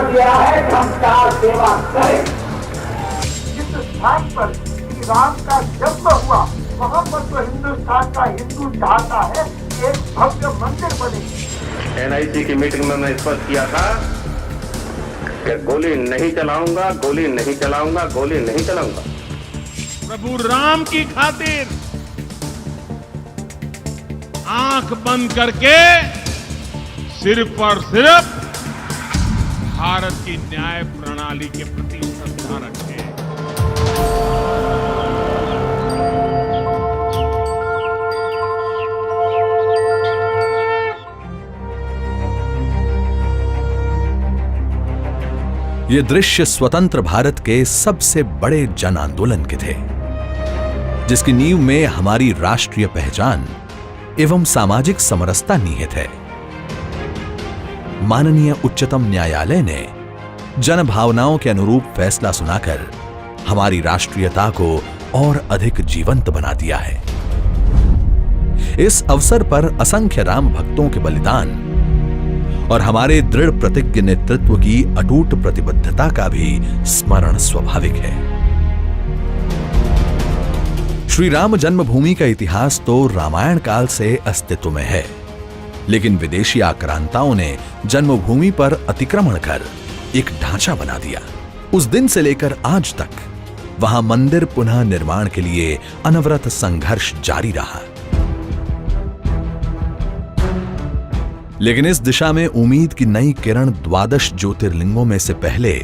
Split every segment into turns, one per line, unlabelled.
कर दिया है कि हम कार सेवा करें। जिस स्थान पर श्री राम का जन्म हुआ वहां पर तो हिंदुस्तान का हिंदू चाहता है कि एक भव्य मंदिर बने।
एनआईसी की मीटिंग में मैं स्पष्ट किया था कि गोली नहीं चलाऊंगा, गोली नहीं चलाऊंगा, गोली नहीं चलाऊंगा।
प्रभु राम की खातिर आंख बंद करके सिर्फ और सिर्फ भारत की न्याय प्रणाली के प्रति श्रद्धा रखें।
ये दृश्य स्वतंत्र भारत के सबसे बड़े जन आंदोलन के थे, जिसकी नींव में हमारी राष्ट्रीय पहचान एवं सामाजिक समरसता निहित है। माननीय उच्चतम न्यायालय ने जन भावनाओं के अनुरूप फैसला सुनाकर हमारी राष्ट्रीयता को और अधिक जीवंत बना दिया है। इस अवसर पर असंख्य राम भक्तों के बलिदान और हमारे दृढ़ प्रतिज्ञ नेतृत्व की अटूट प्रतिबद्धता का भी स्मरण स्वाभाविक है। श्री राम जन्मभूमि का इतिहास तो रामायण काल से अस्तित्व में है, लेकिन विदेशी आक्रांताओं ने जन्मभूमि पर अतिक्रमण कर एक ढांचा बना दिया। उस दिन से लेकर आज तक वहां मंदिर पुनः निर्माण के लिए अनवरत संघर्ष जारी रहा। लेकिन इस दिशा में उम्मीद की नई किरण 12 ज्योतिर्लिंगों में से पहले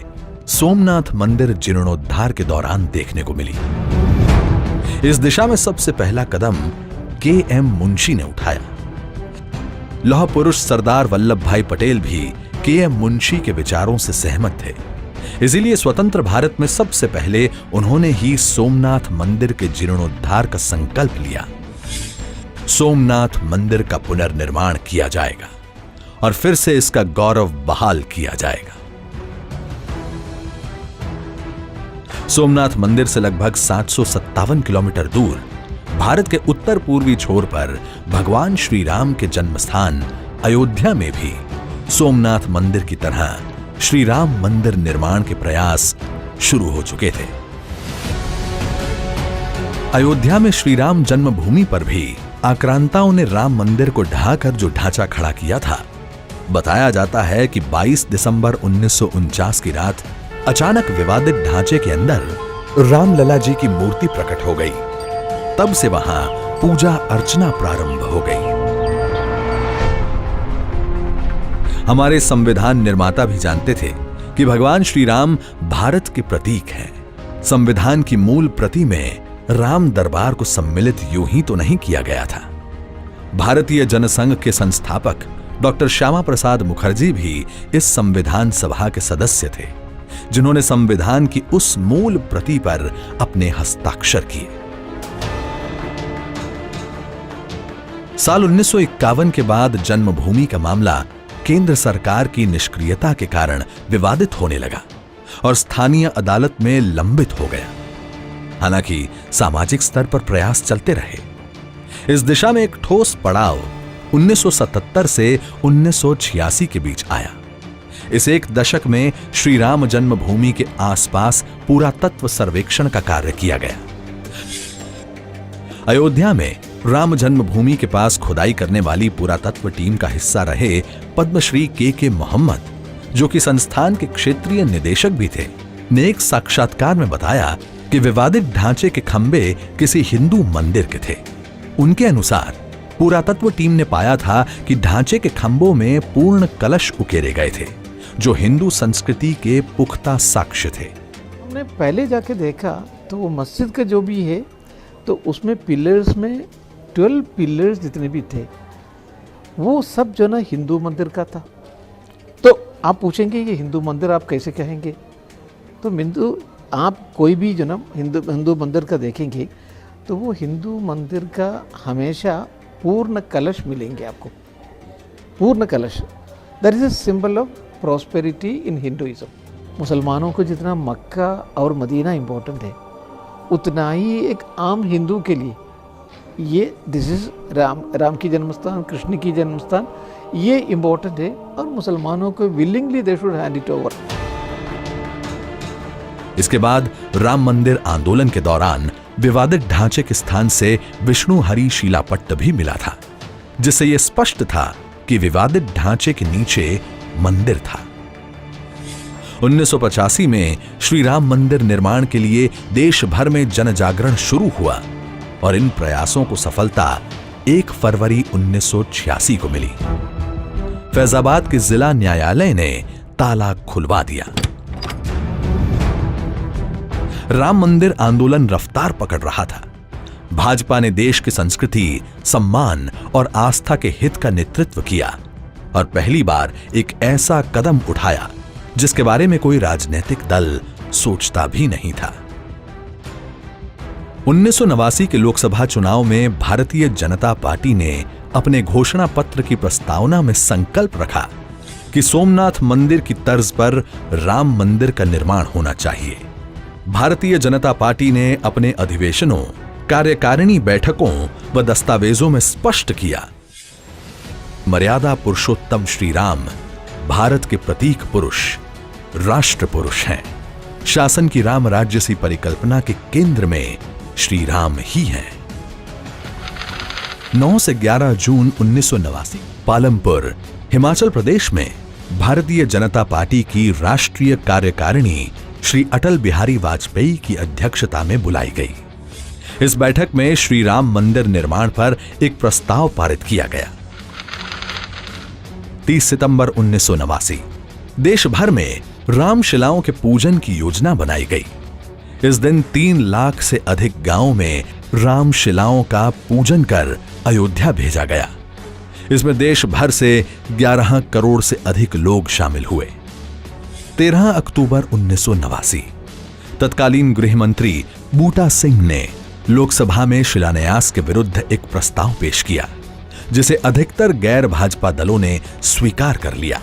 सोमनाथ मंदिर जीर्णोद्धार के दौरान देखने को मिली। इस दिशा में सबसे पहला कदम के.एम. मुंशी ने उठाया। लौह पुरुष सरदार वल्लभ भाई पटेल भी के.एम. मुंशी के विचारों से सहमत थे। इसीलिए स्वतंत्र भारत में सबसे पहले उन्होंने ही सोमनाथ मंदिर के जीर्णोद्धार का संकल्प लिया। सोमनाथ मंदिर का पुनर्निर्माण किया जाएगा और फिर से इसका गौरव बहाल किया जाएगा। सोमनाथ मंदिर से लगभग 757 किलोमीटर दूर भारत के उत्तर पूर्वी छोर पर भगवान श्री राम के जन्म स्थान अयोध्या में भी सोमनाथ मंदिर की तरह श्री राम मंदिर निर्माण के प्रयास शुरू हो चुके थे। अयोध्या में श्री राम जन्मभूमि पर भी आक्रांताओं ने राम मंदिर को ढाकर जो ढांचा खड़ा किया था, बताया जाता है कि 22 दिसंबर 1949 की रात अचानक विवादित ढांचे के अंदर रामलला जी की मूर्ति प्रकट हो गई। तब से वहां पूजा अर्चना प्रारंभ हो गई। हमारे संविधान निर्माता भी जानते थे कि भगवान श्री राम भारत के प्रतीक हैं। संविधान की मूल प्रति में राम दरबार को सम्मिलित यूं ही तो नहीं किया गया था। भारतीय जनसंघ के संस्थापक डॉक्टर श्यामा प्रसाद मुखर्जी भी इस संविधान सभा के सदस्य थे, जिन्होंने संविधान की उस मूल प्रति पर अपने हस्ताक्षर किए। साल 1951 के बाद जन्मभूमि का मामला केंद्र सरकार की निष्क्रियता के कारण विवादित होने लगा और स्थानीय अदालत में लंबित हो गया। हालांकि सामाजिक स्तर पर प्रयास चलते रहे। इस दिशा में एक ठोस पड़ाव 1977 से 1986 के बीच आया। इस एक दशक में श्री राम जन्मभूमि के आसपास पुरातत्व सर्वेक्षण का कार्य किया गया। अयोध्या में राम जन्मभूमि के पास खुदाई करने वाली पुरातत्व टीम का हिस्सा रहे पद्मश्री के मोहम्मद, जो कि संस्थान के क्षेत्रीय निदेशक भी थे, ने एक साक्षात्कार में बताया कि विवादित ढांचे के खंभे किसी हिंदू मंदिर के थे। उनके अनुसार पुरातत्व टीम ने पाया था कि ढांचे के खंभों में पूर्ण कलश उकेरे गए थे, जो हिंदू संस्कृति के पुख्ता साक्ष्य थे।
हमने पहले जाके देखा तो वो मस्जिद का जो भी है तो उसमें पिलर्स में 12 पिलर्स जितने भी थे वो सब जो ना हिंदू मंदिर का था। तो आप पूछेंगे कि हिंदू मंदिर आप कैसे कहेंगे, तो हिंदू आप कोई भी जो ना हिंदू मंदिर का देखेंगे तो वो हिंदू मंदिर का हमेशा पूर्ण कलश मिलेंगे आपको, पूर्ण कलश। That is a symbol of prosperity in Hinduism. मुसलमानों को जितना मक्का और मदीना इम्पोर्टेंट है, उतना ही एक आम हिंदू के लिए ये दिस इज राम की जन्मस्थान, कृष्ण की जन्मस्थान, ये इम्पोर्टेंट है। और मुसलमानों को willingly they should hand it over.
इसके बाद राम मंदिर आंदोलन के दौरान विवादित ढांचे के स्थान से विष्णु हरि शिलापट्ट भी मिला था, जिससे यह स्पष्ट था कि विवादित ढांचे के नीचे मंदिर था। 1985 में श्री राम मंदिर निर्माण के लिए देश भर में जन जागरण शुरू हुआ और इन प्रयासों को सफलता 1 फरवरी 1986 को मिली। फैजाबाद के जिला न्यायालय ने ताला खुलवा दिया। राम मंदिर आंदोलन रफ्तार पकड़ रहा था। भाजपा ने देश की संस्कृति, सम्मान और आस्था के हित का नेतृत्व किया और पहली बार एक ऐसा कदम उठाया जिसके बारे में कोई राजनीतिक दल सोचता भी नहीं था। 1989 के लोकसभा चुनाव में भारतीय जनता पार्टी ने अपने घोषणा पत्र की प्रस्तावना में संकल्प रखा कि सोमनाथ मंदिर की तर्ज पर राम मंदिर का निर्माण होना चाहिए। भारतीय जनता पार्टी ने अपने अधिवेशनों, कार्यकारिणी बैठकों व दस्तावेजों में स्पष्ट किया, मर्यादा पुरुषोत्तम श्री राम भारत के प्रतीक पुरुष, राष्ट्र पुरुष हैं। शासन की राम राज्य सी परिकल्पना के केंद्र में श्री राम ही हैं। 9 से 11 जून 1989 पालमपुर, हिमाचल प्रदेश में भारतीय जनता पार्टी की राष्ट्रीय कार्यकारिणी श्री अटल बिहारी वाजपेयी की अध्यक्षता में बुलाई गई। इस बैठक में श्री राम मंदिर निर्माण पर एक प्रस्ताव पारित किया गया। 30 सितंबर 1989 देश भर में रामशिलाओं के पूजन की योजना बनाई गई। इस दिन 3 लाख से अधिक गांवों में रामशिलाओं का पूजन कर अयोध्या भेजा गया। इसमें देश भर से 11 करोड़ से अधिक लोग शामिल हुए। 13 अक्टूबर 1989 तत्कालीन गृह मंत्री बूटा सिंह ने लोकसभा में शिलान्यास के विरुद्ध एक प्रस्ताव पेश किया, जिसे अधिकतर गैर भाजपा दलों ने स्वीकार कर लिया।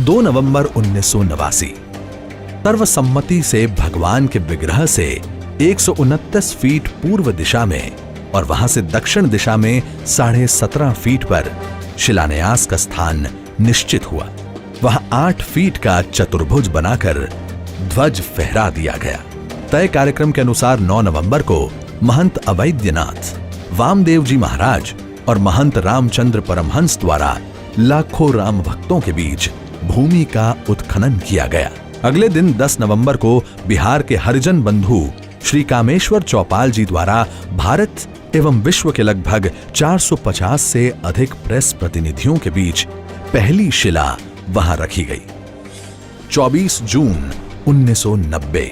2 नवंबर 1989 सर्वसम्मति से भगवान के विग्रह से 129 फीट पूर्व दिशा में और वहां से दक्षिण दिशा में 17.5 फीट पर शिलान्यास का स्थान निश्चित हुआ। वहां 8 फीट का चतुर्भुज बनाकर ध्वज फहरा दिया गया। तय कार्यक्रम के अनुसार 9 नवंबर को महंत अवैद्यनाथ, वामदेव जी महाराज और महंत रामचंद्र परमहंस द्वारा लाखों राम भक्तों के बीच भूमि का उत्खनन किया गया। अगले दिन 10 नवंबर को बिहार के हरिजन बंधु श्री कामेश्वर चौपाल जी द्वारा भारत एवं विश्व के लगभग 450 से अधिक प्रेस प्रतिनिधियों के बीच पहली शिला वहां रखी गई। 24 जून 1990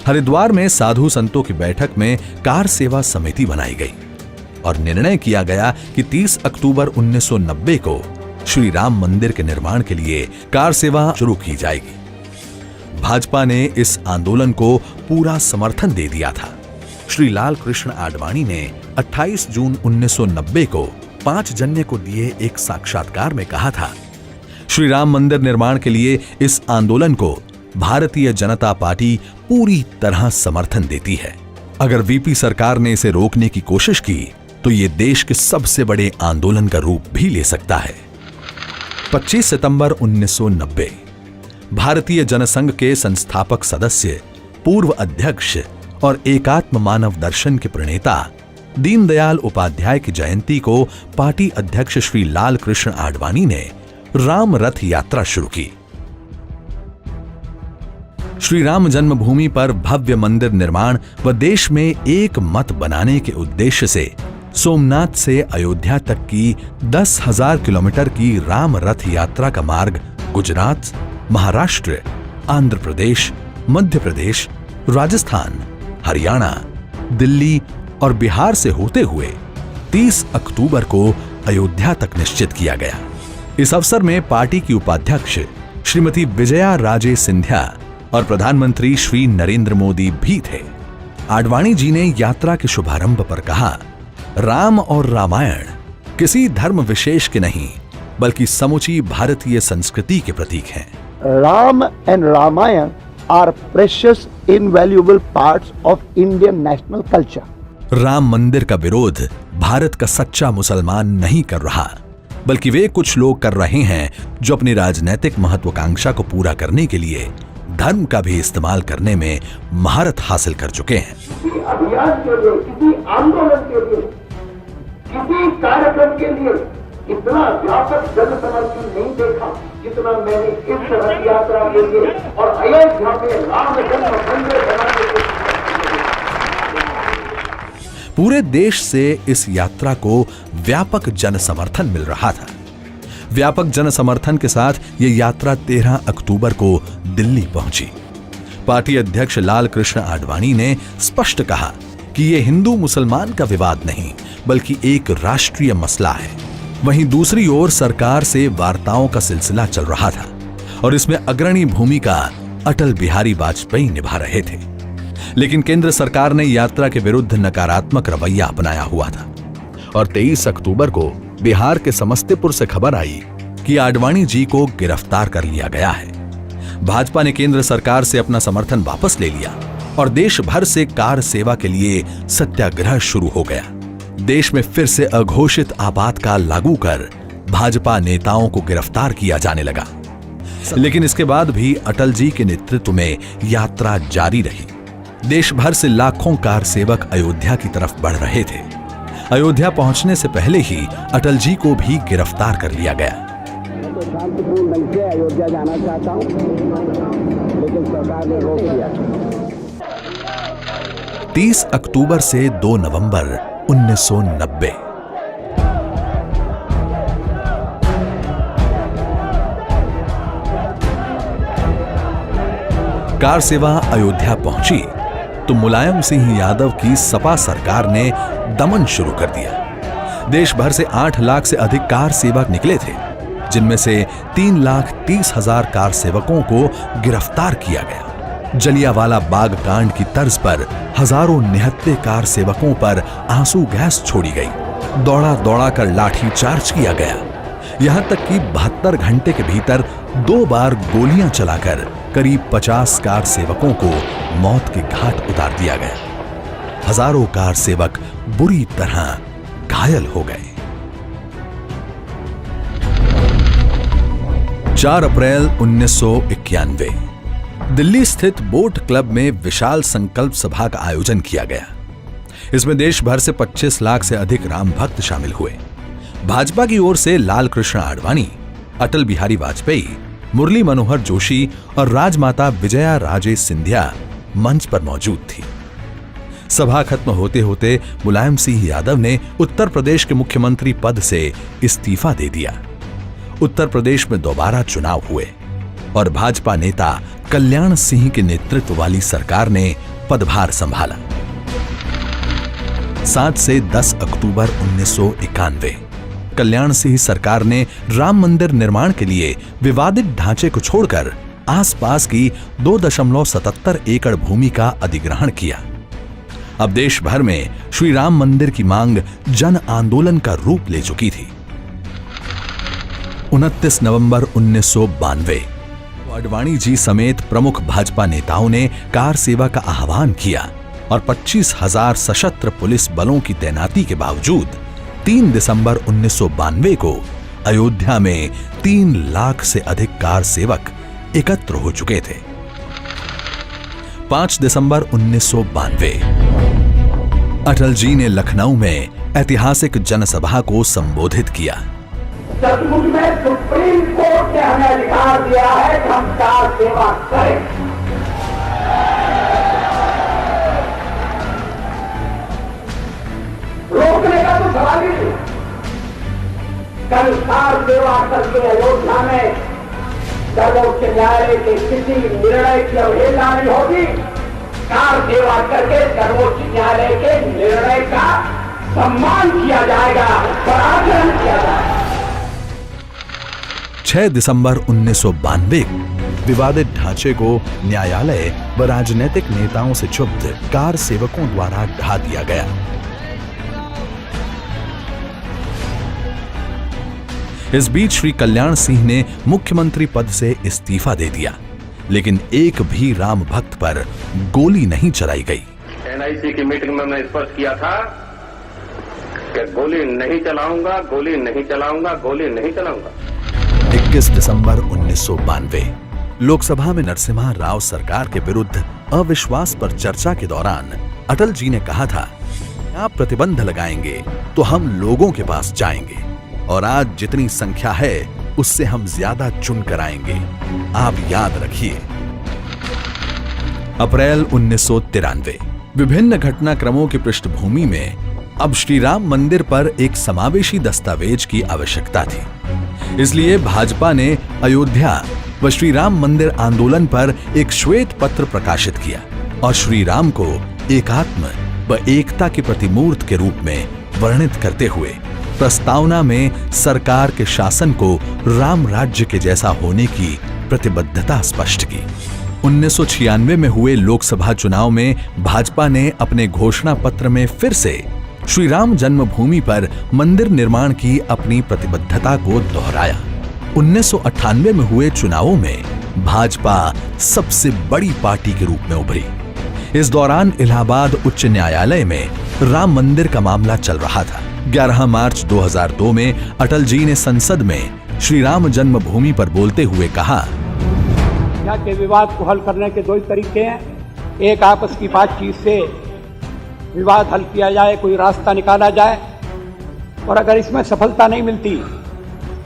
हरिद्वार में साधु संतों की बैठक में कार सेवा समिति बनाई गई और निर्णय किया गया कि 30 अक्टूबर 1990 को श्री राम मंदिर के निर्माण के लिए कार सेवा शुरू की जाएगी। भाजपा ने इस आंदोलन को पूरा समर्थन दे दिया था। श्री लाल कृष्ण आडवाणी ने 28 जून 1990 को 5 जन्य को दिए एक साक्षात्कार में कहा था, श्री राम मंदिर निर्माण के लिए इस आंदोलन को भारतीय जनता पार्टी पूरी तरह समर्थन देती है। अगर वीपी सरकार ने इसे रोकने की कोशिश की तो ये देश के सबसे बड़े आंदोलन का रूप भी ले सकता है। 25 सितंबर 1990 भारतीय जनसंघ के संस्थापक सदस्य, पूर्व अध्यक्ष और एकात्म मानव दर्शन के प्रणेता दीनदयाल उपाध्याय की जयंती को पार्टी अध्यक्ष श्री लाल कृष्ण आडवाणी ने राम रथ यात्रा शुरू की। श्री राम जन्मभूमि पर भव्य मंदिर निर्माण व देश में एक मत बनाने के उद्देश्य से सोमनाथ से अयोध्या तक की 10,000 किलोमीटर की राम रथ यात्रा का मार्ग गुजरात, महाराष्ट्र, आंध्र प्रदेश, मध्य प्रदेश, राजस्थान, हरियाणा, दिल्ली और बिहार से होते हुए 30 अक्टूबर को अयोध्या तक निश्चित किया गया। इस अवसर में पार्टी की उपाध्यक्ष श्रीमती विजया राजे सिंधिया और प्रधानमंत्री श्री नरेंद्र मोदी भी थे। आडवाणी जी ने यात्रा के शुभारंभ पर कहा, राम और रामायण किसी धर्म विशेष के नहीं बल्कि समूची भारतीय संस्कृति के प्रतीक हैं।
Ram and Ramayana are precious, invaluable parts of Indian national culture.
Ram मंदिर का विरोध भारत का सच्चा मुसलमान नहीं कर रहा, बल्कि वे कुछ लोग कर रहे हैं जो अपनी राजनीतिक महत्वाकांक्षा को पूरा करने के लिए धर्म का भी इस्तेमाल करने में महारत हासिल कर चुके हैं।
किसी अभियान के लिए, किसी आंदोलन के लिए, किसी कार्यक्रम के लिए इतना व्यापक जन समर्थन नहीं देखा जितना मैंने इस रथ यात्रा के लिए और अयोध्या में राम जन्म मंदिर बनाने के लिए।
पूरे देश से इस यात्रा को व्यापक जन समर्थन मिल रहा था। व्यापक जन समर्थन के साथ ये यात्रा 13 अक्टूबर को दिल्ली पहुंची। पार्टी अध्यक्ष लाल कृष्ण आडवाणी ने स्पष्ट कहा कि ये हिंदू मुसलमान का विवाद नहीं बल्कि एक राष्ट्रीय मसला है। वहीं दूसरी ओर सरकार से वार्ताओं का सिलसिला चल रहा था और इसमें अग्रणी भूमिका अटल बिहारी वाजपेयी निभा रहे थे। लेकिन केंद्र सरकार ने यात्रा के विरुद्ध नकारात्मक रवैया अपनाया हुआ था और 23 अक्टूबर को बिहार के समस्तीपुर से खबर आई कि आडवाणी जी को गिरफ्तार कर लिया गया है। भाजपा ने केंद्र सरकार से अपना समर्थन वापस ले लिया और देश भर से कार सेवा के लिए सत्याग्रह शुरू हो गया। देश में फिर से अघोषित आपातकाल लागू कर भाजपा नेताओं को गिरफ्तार किया जाने लगा। लेकिन इसके बाद भी अटल जी के नेतृत्व में यात्रा जारी रही। देश भर से लाखों कार सेवक अयोध्या की तरफ बढ़ रहे थे। अयोध्या पहुंचने से पहले ही अटल जी को भी गिरफ्तार कर लिया गया।
मैं तो शांतिपूर्ण ढंग से अयोध्या जाना चाहता हूं, लेकिन सरकार ने रोक दिया।
30 अक्टूबर से 2 नवंबर 1990। कार सेवा अयोध्या पहुंची तो मुलायम सिंह यादव की सपा सरकार ने दमन शुरू कर दिया। देश भर से 8 लाख से अधिक कार सेवक निकले थे, जिनमें से 3,30,000 कार सेवकों को गिरफ्तार किया गया। जलियांवाला बाग कांड की तर्ज पर हजारों निहत्थे कार सेवकों पर आंसू गैस छोड़ी गई। दौड़ा दौड़ा कर लाठी चार्ज किया गया। यहां तक कि 72 घंटे के भीतर 2 बार गोलियां चलाकर करीब 50 कार सेवकों को मौत के घाट उतार दिया गया। हजारों कार सेवक बुरी तरह घायल हो गए। 4 अप्रैल 1991 दिल्ली स्थित बोट क्लब में विशाल संकल्प सभा का आयोजन किया गया। इसमें देश भर से 25 लाख से अधिक राम भक्त शामिल हुए। भाजपा की ओर से लाल कृष्ण आडवाणी, अटल बिहारी वाजपेयी, मुरली मनोहर जोशी और राजमाता विजया राजे सिंधिया मंच पर मौजूद थी। सभा खत्म होते होते मुलायम सिंह यादव ने उत्तर प्रदेश के मुख्यमंत्री पद से इस्तीफा दे दिया। उत्तर प्रदेश में दोबारा चुनाव हुए और भाजपा नेता कल्याण सिंह के नेतृत्व वाली सरकार ने पदभार संभाला। 7 से 10 अक्टूबर 1991 कल्याण सिंह सरकार ने राम मंदिर निर्माण के लिए विवादित ढांचे को छोड़कर आसपास की 2.77 एकड़ भूमि का अधिग्रहण किया। अब देश भर में श्री राम मंदिर की मांग जन आंदोलन का रूप ले चुकी थी। 29 नवंबर 1992 आडवाणी जी समेत प्रमुख भाजपा नेताओं ने कार सेवा का आह्वान किया और 25,000 सशस्त्र पुलिस बलों की तैनाती के बावजूद 3 दिसंबर 1992 को अयोध्या में 3 लाख से अधिक कार सेवक एकत्र हो चुके थे। 5 दिसंबर 1992 अटल जी ने लखनऊ में ऐतिहासिक जनसभा को संबोधित किया।
सचमुच में सुप्रीम कोर्ट ने हमें अधिकार दिया है कि हम कार सेवा करें। रोकने का तो सवाल ही नहीं। कल कार सेवा करके अयोध्या में सर्वोच्च न्यायालय के किसी निर्णय की अवहेलना नहीं होगी। कार सेवा करके सर्वोच्च न्यायालय के निर्णय का सम्मान किया जाएगा, पराक्रम किया जाएगा।
6 दिसंबर 1992 विवादित ढांचे को न्यायालय व राजनीतिक नेताओं से क्षुब्ध कार सेवकों द्वारा ढा दिया गया। इस बीच श्री कल्याण सिंह ने मुख्यमंत्री पद से इस्तीफा दे दिया, लेकिन एक भी राम भक्त पर गोली नहीं चलाई गई।
एनआईसी की मीटिंग में मैंने स्पष्ट किया था कि गोली नहीं चलाऊंगा, गोली नहीं चलाऊंगा, गोली नहीं चलाऊंगा।
21 दिसंबर 1992 लोकसभा में नरसिम्हा राव सरकार के विरुद्ध अविश्वास पर चर्चा के दौरान अटल जी ने कहा था, आप प्रतिबंध लगाएंगे तो हम लोगों के पास जाएंगे और आज जितनी संख्या है उससे हम ज्यादा चुन कर आएंगे, आप याद रखिए। अप्रैल 1993 विभिन्न घटनाक्रमों की पृष्ठभूमि में अब श्री राम मंदिर पर एक समावेशी दस्तावेज की आवश्यकता थी। इसलिए भाजपा ने अयोध्या व श्री राम मंदिर आंदोलन पर एक श्वेत पत्र प्रकाशित किया और श्री राम को एकात्म व एकता की प्रतिमूर्त के रूप में वर्णित करते हुए प्रस्तावना में सरकार के शासन को राम राज्य के जैसा होने की प्रतिबद्धता स्पष्ट की। 1996 में हुए लोकसभा चुनाव में भाजपा ने अपने घोषणा पत्र में फिर से श्री राम जन्मभूमि पर मंदिर निर्माण की अपनी प्रतिबद्धता को दोहराया। 1998 में हुए चुनावों में भाजपा सबसे बड़ी पार्टी के रूप में उभरी। इस दौरान इलाहाबाद उच्च न्यायालय में राम मंदिर का मामला चल रहा था। 11 मार्च 2002 में अटल जी ने संसद में श्री राम जन्मभूमि पर बोलते हुए कहा,
यहाँ के विवाद को हल करने के दो ही तरीके हैं। एक, आपस की बातचीत से विवाद हल किया जाए, कोई रास्ता निकाला जाए, और अगर इसमें सफलता नहीं मिलती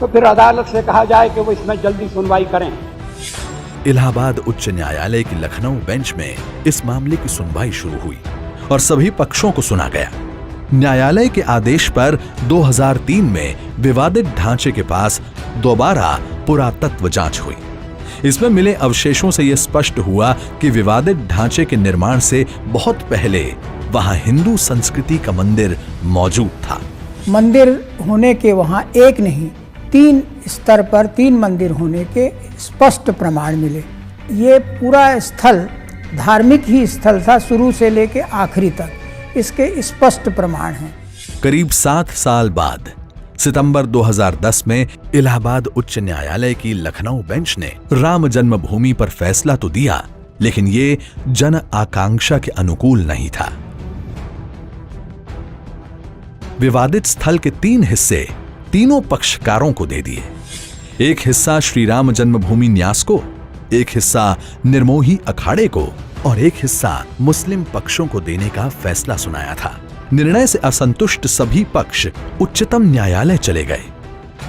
तो फिर अदालत से कहा जाए कि वो इसमें जल्दी सुनवाई करें।
इलाहाबाद उच्च न्यायालय की लखनऊ बेंच में इस मामले की सुनवाई शुरू हुई और सभी पक्षों को सुना गया। न्यायालय के आदेश पर 2003 में विवादित ढांचे के पास दोबारा पुरातत्व जांच हुई। इसमें मिले अवशेषों से यह स्पष्ट हुआ कि विवादित ढांचे के निर्माण से बहुत पहले वहां हिंदू संस्कृति का मंदिर मौजूद था।
मंदिर होने के वहां एक नहीं 3 स्तर पर 3 मंदिर होने के स्पष्ट प्रमाण मिले। ये पूरा स्थल धार्मिक ही स्थल था शुरू से लेकर आखिरी तक, इसके स्पष्ट प्रमाण हैं।
करीब 7 साल बाद सितंबर 2010 में इलाहाबाद उच्च न्यायालय की लखनऊ बेंच ने राम जन्मभूमि पर फैसला तो दिया, लेकिन ये जन आकांक्षा के अनुकूल नहीं था। विवादित स्थल के 3 हिस्से तीनों पक्षकारों को दे दिए। एक हिस्सा श्री राम जन्मभूमि न्यास को, एक हिस्सा निर्मोही अखाड़े को और एक हिस्सा मुस्लिम पक्षों को देने का फैसला सुनाया था। निर्णय से असंतुष्ट सभी पक्ष उच्चतम न्यायालय चले गए,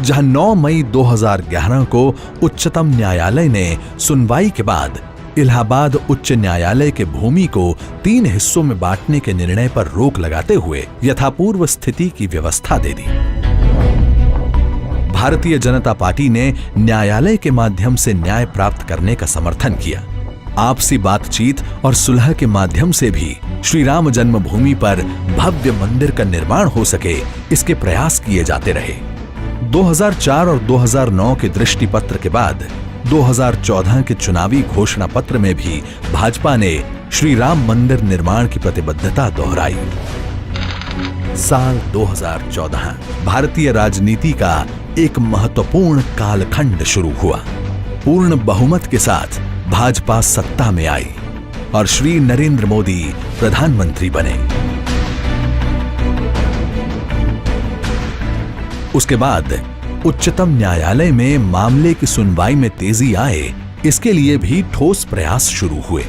जहां 9 मई 2011 को उच्चतम न्यायालय ने सुनवाई के बाद इलाहाबाद उच्च न्यायालय के भूमि को 3 हिस्सों में बांटने के निर्णय पर रोक लगाते हुए यथापूर्व स्थिति की व्यवस्था दे दी। भारतीय जनता पार्टी ने न्यायालय के माध्यम से न्याय प्राप्त करने का समर्थन किया। आपसी बातचीत और सुलह के माध्यम से भी श्री राम जन्मभूमि पर भव्य मंदिर का निर्माण हो सके, इसके प्रयास किए जाते रहे। 2004 और 2009 के दृष्टि पत्र के बाद 2014 के चुनावी घोषणा पत्र में भी भाजपा ने श्री राम मंदिर निर्माण की प्रतिबद्धता दोहराई। साल 2014 भारतीय राजनीति का एक महत्वपूर्ण कालखंड शुरू हुआ। पूर्ण बहुमत के साथ भाजपा सत्ता में आई और श्री नरेंद्र मोदी प्रधानमंत्री बने। उसके बाद उच्चतम न्यायालय में मामले की सुनवाई में तेजी आए, इसके लिए भी ठोस प्रयास शुरू हुए।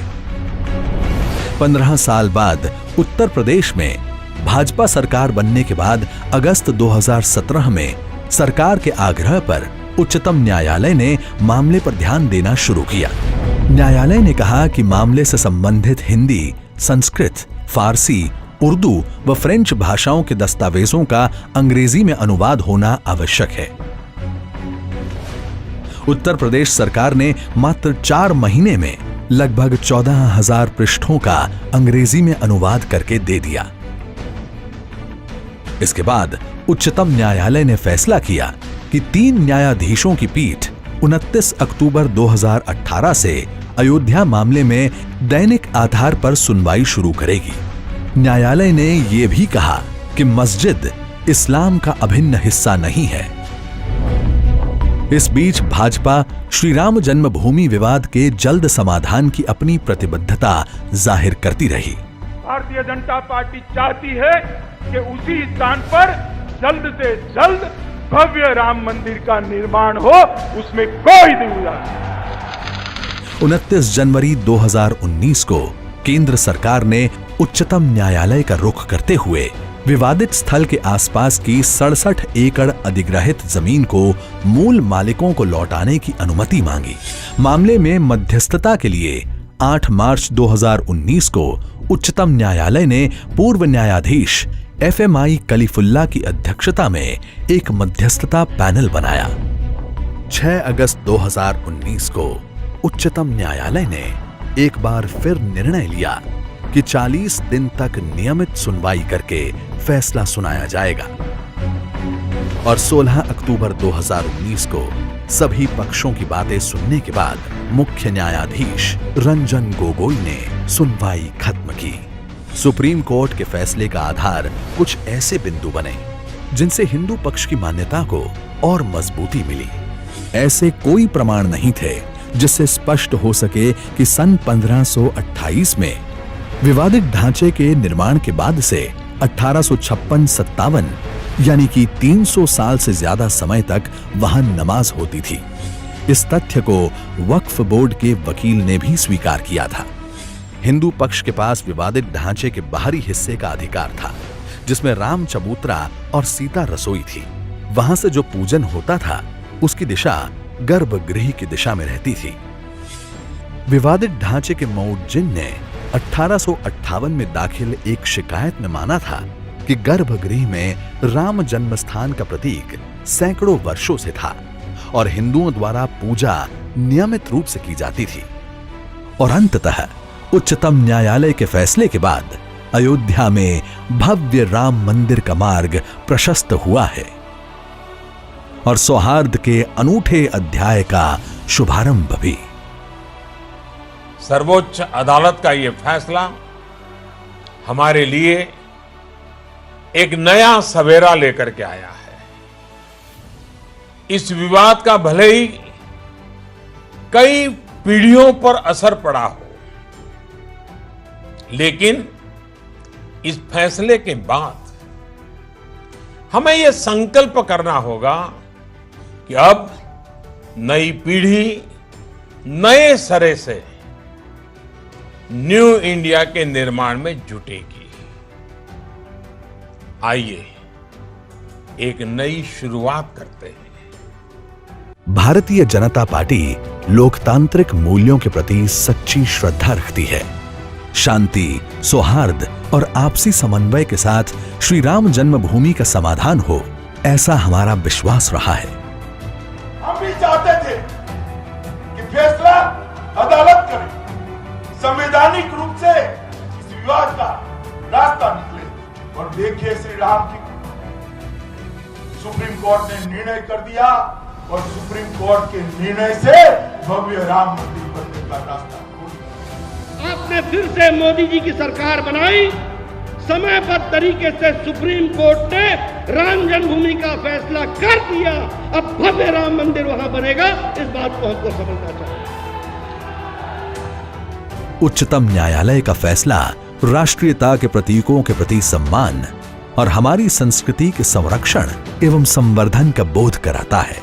15 साल बाद उत्तर प्रदेश में भाजपा सरकार बनने के बाद अगस्त 2017 में सरकार के आग्रह पर उच्चतम न्यायालय ने मामले पर ध्यान देना शुरू किया। न्यायालय ने कहा कि मामले से संबंधित हिंदी, संस्कृत, फारसी, उर्दू व फ्रेंच भाषाओं के दस्तावेजों का अंग्रेजी में अनुवाद होना आवश्यक है। उत्तर प्रदेश सरकार ने मात्र 4 महीने में लगभग 14,000 पृष्ठों का अंग्रेजी में अनुवाद करके दे दिया। इसके बाद उच्चतम न्यायालय ने फैसला किया कि 3 न्यायाधीशों की पीठ 29 अक्टूबर 2018 से अयोध्या मामले में दैनिक आधार पर सुनवाई शुरू करेगी। न्यायालय ने यह भी कहा कि मस्जिद इस्लाम का अभिन्न हिस्सा नहीं है। इस बीच भाजपा श्री राम जन्मभूमि विवाद के जल्द समाधान की अपनी प्रतिबद्धता जाहिर करती रही।
भारतीय जनता पार्टी चाहती है कि उसी स्थान पर जल्द से जल्द भव्य राम मंदिर का निर्माण हो, उसमें कोई दुविधा नहीं।
29 जनवरी 2019 को केंद्र सरकार ने उच्चतम न्यायालय का रुख करते हुए विवादित स्थल के आसपास की 67 एकड़ अधिग्रहित जमीन को मूल मालिकों को लौटाने की अनुमति मांगी। मामले में मध्यस्थता के लिए 8 मार्च 2019 को उच्चतम न्यायालय ने पूर्व न्यायाधीश FMI कलीफुल्ला की अध्यक्षता में एक मध्यस्थता पैनल बनाया। 6 अगस्त 2019 को उच्चतम न्यायालय ने एक बार फिर निर्णय लिया कि 40 दिन तक नियमित सुनवाई करके फैसला सुनाया जाएगा और 16 अक्टूबर 2019 को सभी पक्षों की बातें सुनने के बाद मुख्य न्यायाधीश रंजन गोगोई ने सुनवाई खत्म की। सुप्रीम कोर्ट के फैसले का आधार कुछ ऐसे बिंदु बने जिनसे हिंदू पक्ष की मान्यता को और मजबूती मिली। ऐसे कोई प्रमाण नहीं थे जिससे स्पष्ट हो सके कि सन 1528 में विवादित ढांचे के निर्माण के बाद से 1856-57 यानी कि 300 साल से ज्यादा समय तक वहां नमाज होती थी। इस तथ्य को वक्फ बोर्ड के वकील ने भी स्वीकार किया था। हिंदू पक्ष के पास विवादित ढांचे के बाहरी हिस्से का अधिकार था जिसमें राम चबूतरा और सीता रसोई थी। वहां से जो पूजन होता था उसकी दिशा गर्भगृह की दिशा में रहती थी। विवादित ढांचे के मौद्जिन ने 1858 में दाखिल एक शिकायत में माना था कि गर्भगृह में राम जन्मस्थान का प्रतीक सैकड़ों वर्षों से था और हिंदुओं द्वारा पूजा नियमित रूप से की जाती थी। और अंततः उच्चतम न्यायालय के फैसले के बाद अयोध्या में भव्य राम मंदिर का मार्ग प्रशस्त हुआ है और सौहार्द के अनूठे अध्याय का शुभारंभ भी।
सर्वोच्च अदालत का यह फैसला हमारे लिए एक नया सवेरा लेकर के आया है। इस विवाद का भले ही कई पीढ़ियों पर असर पड़ा हो, लेकिन इस फैसले के बाद हमें यह संकल्प करना होगा कि अब नई पीढ़ी नए सिरे से न्यू इंडिया के निर्माण में जुटेगी। आइए एक नई शुरुआत करते हैं।
भारतीय जनता पार्टी लोकतांत्रिक मूल्यों के प्रति सच्ची श्रद्धा रखती है। शांति, सौहार्द और आपसी समन्वय के साथ श्री राम जन्मभूमि का समाधान हो, ऐसा हमारा विश्वास रहा है।
हम भी चाहते थे कि फैसला अदालत करे, संवैधानिक रूप से इस विवाद का रास्ता निकले। और देखिए श्री राम जी, सुप्रीम कोर्ट ने निर्णय कर दिया और सुप्रीम कोर्ट के निर्णय से भव्य राम मंदिर बनने का रास्ता खोल दिया।
आपने फिर से मोदी जी की सरकार बनाई, समयबद्ध तरीके से सुप्रीम कोर्ट ने राम जन्मभूमि का फैसला कर दिया। अब भव्य राम मंदिर वहां बनेगा, इस बात को हमको समझना चाहिए।
उच्चतम न्यायालय का फैसला राष्ट्रीयता के प्रतीकों के प्रति सम्मान और हमारी संस्कृति के संरक्षण एवं संवर्धन का बोध कराता है।